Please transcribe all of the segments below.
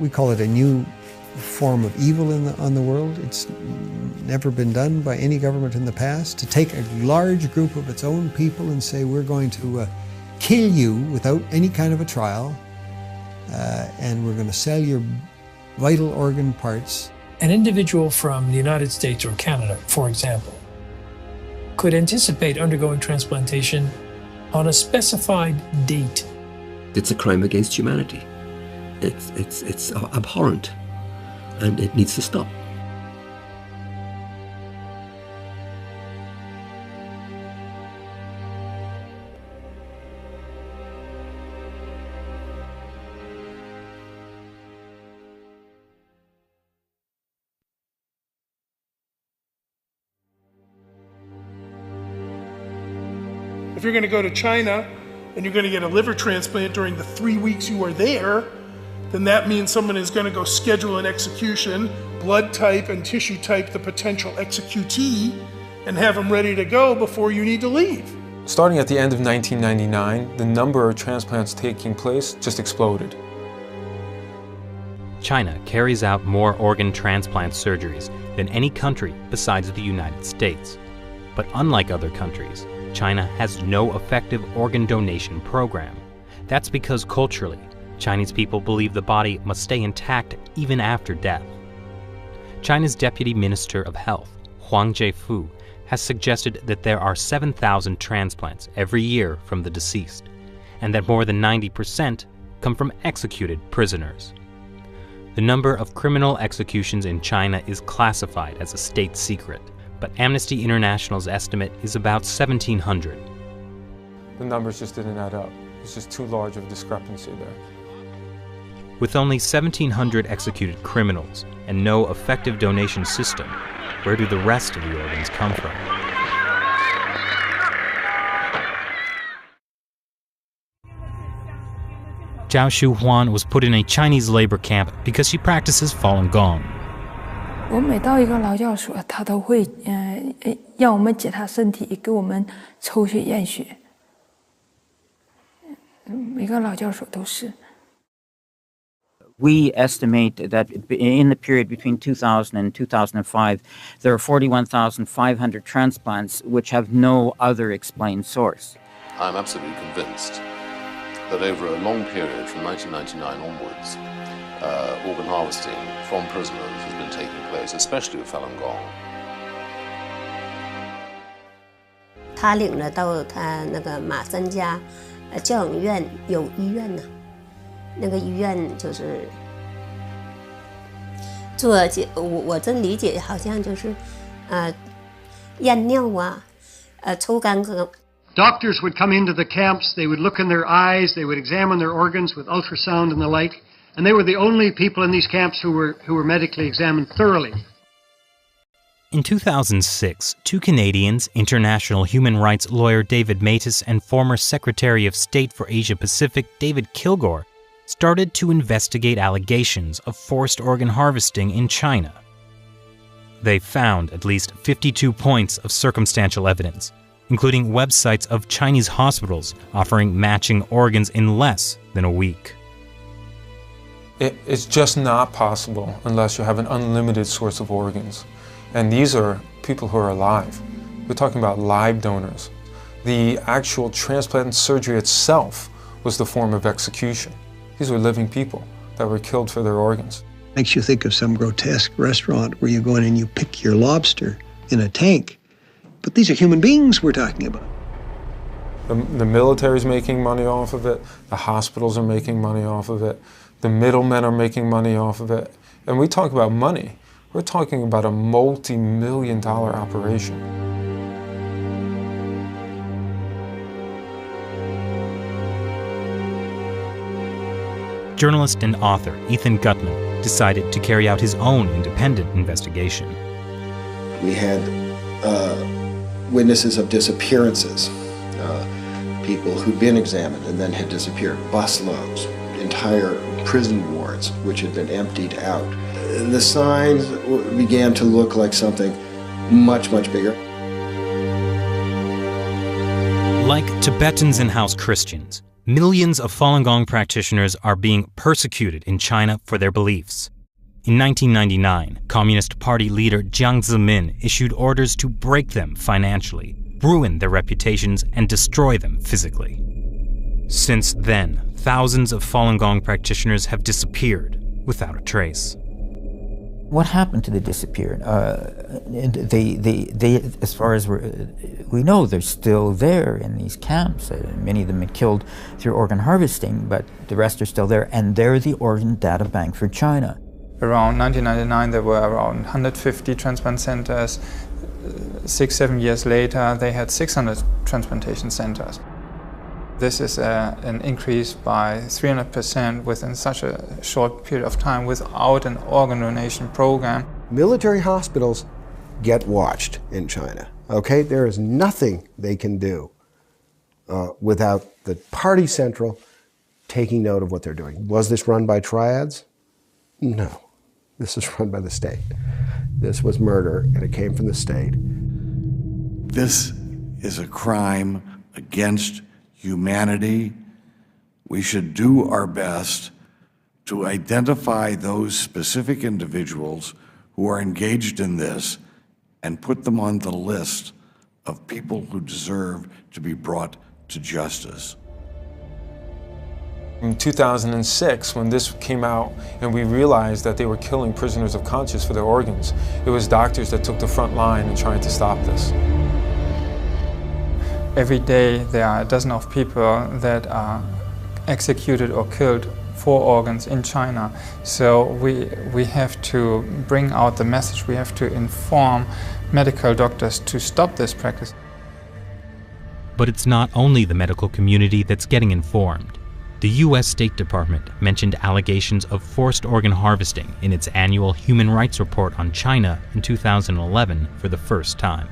We call it a new form of evil on the world. It's never been done by any government in the past, to take a large group of its own people and say, we're going to kill you without any kind of a trial, and we're going to sell your vital organ parts. An individual from the United States or Canada, for example, could anticipate undergoing transplantation on a specified date. It's a crime against humanity. It's abhorrent, and it needs to stop. If you're going to go to China and you're going to get a liver transplant during the 3 weeks you are there, then that means someone is going to go schedule an execution, blood type and tissue type the potential executee, and have them ready to go before you need to leave. Starting at the end of 1999, the number of transplants taking place just exploded. China carries out more organ transplant surgeries than any country besides the United States. But unlike other countries, China has no effective organ donation program. That's because culturally, Chinese people believe the body must stay intact even after death. China's Deputy Minister of Health, Huang Jiefu, has suggested that there are 7,000 transplants every year from the deceased, and that more than 90% come from executed prisoners. The number of criminal executions in China is classified as a state secret, but Amnesty International's estimate is about 1,700. The numbers just didn't add up. It's just too large of a discrepancy there. With only 1,700 executed criminals and no effective donation system, where do the rest of the organs come from? Zhao Shuhuan was put in a Chinese labor camp because she practices Falun Gong. 我每到一个劳教所，他都会让我们检查身体，给我们抽血验血。每个劳教所都是。 We estimate that in the period between 2000 and 2005, there are 41,500 transplants which have no other explained source. I'm absolutely convinced that over a long period from 1999 onwards, organ harvesting from prisoners has been taking place, especially with Falun Gong. 他领了到他那个马三家教养院有医院呢，那个医院就是做我真理解好像就是验尿啊，抽干咳。 Doctors would come into the camps, they would look in their eyes, they would examine their organs with ultrasound and the like, and they were the only people in these camps who were medically examined thoroughly. In 2006, two Canadians, international human rights lawyer David Matas and former Secretary of State for Asia-Pacific David Kilgore, started to investigate allegations of forced organ harvesting in China. They found at least 52 points of circumstantial evidence, including websites of Chinese hospitals offering matching organs in less than a week. It's just not possible unless you have an unlimited source of organs. And these are people who are alive. We're talking about live donors. The actual transplant surgery itself was the form of execution. These were living people that were killed for their organs. Makes you think of some grotesque restaurant where you go in and you pick your lobster in a tank. But these are human beings we're talking about. The military's making money off of it. The hospitals are making money off of it. The middlemen are making money off of it. And we talk about money. We're talking about a multi-million-dollar operation. Journalist and author Ethan Gutman decided to carry out his own independent investigation. We had witnesses of disappearances, people who'd been examined and then had disappeared, busloads, entire prison wards which had been emptied out. The signs began to look like something much, much bigger. Like Tibetans and house Christians, Millions of Falun Gong practitioners are being persecuted in China for their beliefs. In 1999, Communist Party leader Jiang Zemin issued orders to break them financially, ruin their reputations, and destroy them physically. Since then, thousands of Falun Gong practitioners have disappeared without a trace. What happened to the disappeared? They, as far as we know, they're still there in these camps. Many of them been killed through organ harvesting, but the rest are still there, and they're the organ data bank for China. Around 1999, there were around 150 transplant centers. 6-7 years later, they had 600 transplantation centers. This is an increase by 300% within such a short period of time without an organ donation program. Military hospitals get watched in China, okay? There is nothing they can do without the party central taking note of what they're doing. Was this run by triads? No, this is run by the state. This was murder, and it came from the state. This is a crime against humanity. We should do our best to identify those specific individuals who are engaged in this and put them on the list of people who deserve to be brought to justice. In 2006, when this came out and we realized that they were killing prisoners of conscience for their organs, it was doctors that took the front line in trying to stop this. Every day there are a dozen of people that are executed or killed for organs in China. So we have to bring out the message, we have to inform medical doctors to stop this practice. But it's not only the medical community that's getting informed. The U.S. State Department mentioned allegations of forced organ harvesting in its annual Human Rights Report on China in 2011 for the first time.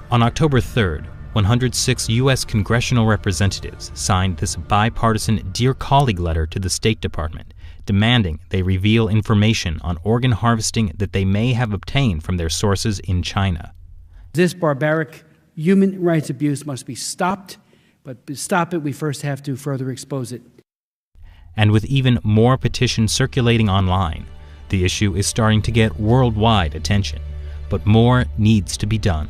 On October 3rd, 106 U.S. congressional representatives signed this bipartisan Dear Colleague letter to the State Department, demanding they reveal information on organ harvesting that they may have obtained from their sources in China. This barbaric human rights abuse must be stopped, but to stop it, we first have to further expose it. And with even more petitions circulating online, the issue is starting to get worldwide attention. But more needs to be done.